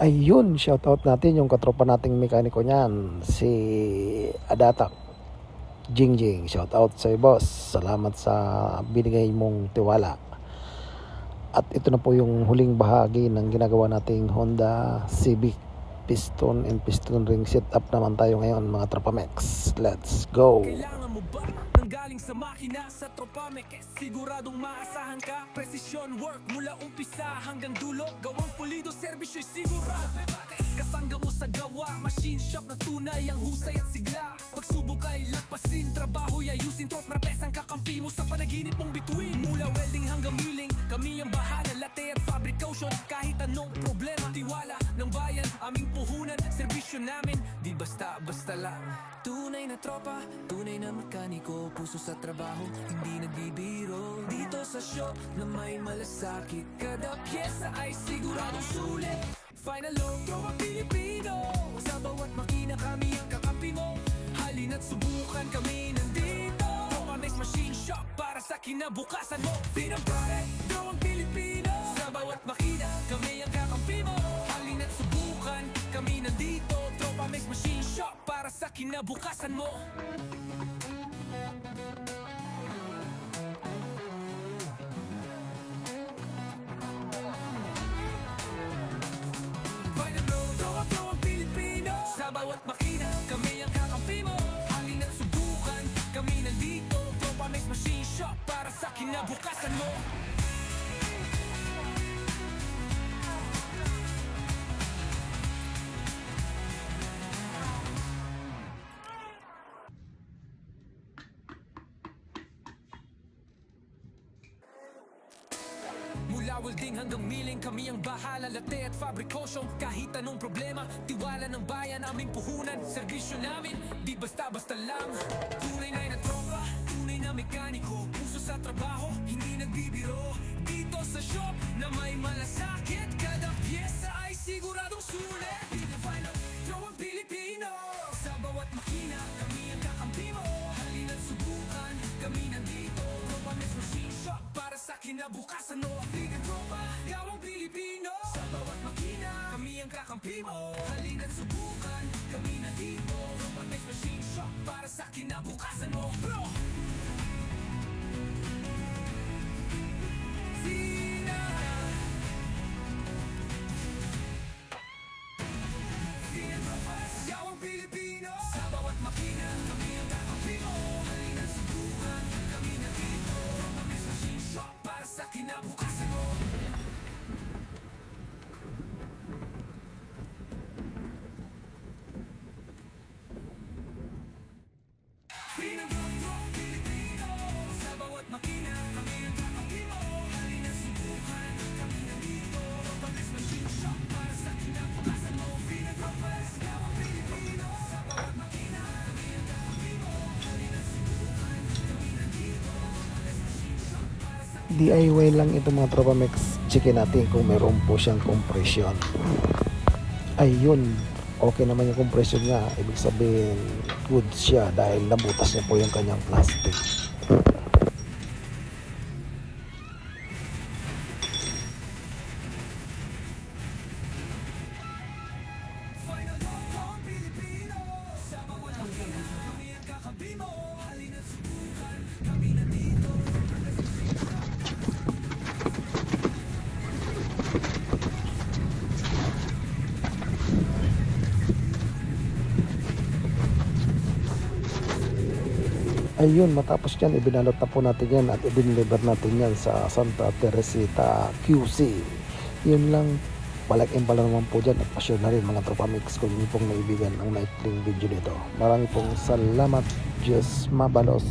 Ayun, shoutout natin yung katropa nating mekaniko niyan, si Adatak Jingjing. Shoutout sa boss. Salamat sa binigay mong tiwala. At ito na po yung huling bahagi ng ginagawa nating Honda Civic piston and piston ring setup naman tayo ngayon mga Tropamex. Let's go. Kailangan mo ba nang galing sa makina sa Tropamex? Siguradong maasahan ka. Precision work mula umpisa hanggang dulo. Gawang pulido, servisyo'y sigurado. Kasangga mo sa gawa, machine shop na tunay ang husay at sigla. Pagsubok ay lagpasin, trabaho'y ayusin. Tropamex ang kakampi mo sa panaginip mong bituin. Mula welding hanggang milling, kami ang bahala. Latte at fabrication, kahit anong problema. Tiwala ng bayan, aming puhunan. Serbisyo namin, di basta-basta lang. Tunay na tropa, tunay na mekaniko. Puso sa trabaho, hindi nagbibiro. Dito sa shop na may malasakit, kada pyesa ay siguradong sulit. Final low, tropa Pilipino. Sa bawat makina kami ang kakampi mo. Halina't subukan, kami nandito. Tropamex Machine Shop para sa kinabukasan mo. Pinapare, tropang Pilipino. Sa bawat makina kami ang kakampi mo. Halina't subukan, kami nandito. Tropamex Machine Shop para sa kinabukasan mo. Bawat makina, kami ang kakampi mo. Halina't subukan, kami nandito. Tropamex Machine Shop para sa kinabukasan mo. Mula welding hanggang milling, kami ang bahala. Latte at fabrication, kahit anong problema. Tiwala ng bayan, aming puhunan. Serbisyo namin, di basta-basta lang. Tunay na tropa, tunay na mekaniko. Puso sa trabaho, hindi nagbibiro. Dito sa shop na may malasakit, kada pyesa ay siguradong sulit. Pinafine up, tropang Pilipino. Sa bawat makina, kami ang kakampi mo. Halina't subukan, kami nandito. Tropamex Machine Shop para sa kinabukasan mo. Gawang Pilipino. Sa bawat makina, kami ang kakampi mo. Halina't subukan, kami nandito. Tropamex Machine Shop para sa kinabukasan mo, bro. Sina Gawang Pilipino. Sa bawat makina, kami ang kakampi mo. Halina't subukan, kami nandito. Tropamex Machine Shop para sa kinabukasan mo. Sa bawat makina, kami ang kakampi mo. Halina't subukan, kami nandito. Tropamex Machine Shop para sa kinabukasan mo. Pinag-Tropamex, Gawang Pilipino. Sa bawat makina, kami ang kakampi mo. Halina't subukan, kami nandito. Tropamex Machine Shop para sa DIY lang ito mga Tropamex. Checkin natin kung mayroon po siyang compression. Ayun, okay naman yung compression niya. Ibig sabihin good siya dahil nabutas niya po yung kanyang plastic. Final Tropa Pilipino. Sa bawat makina, kami ang kakampi mo. Halina't subukan, kami nandito. Tropamex Machine Shop. Ayun, matapos yan, ibinalot na po natin yan at ibiniliver natin yan sa Santa Teresita QC. Yun lang, palaking pala naman po dyan at pa-share na rin mga Tropamex kung yun pong naibigan ang naikling video nito. Maraming pong salamat, Diyos mabalos.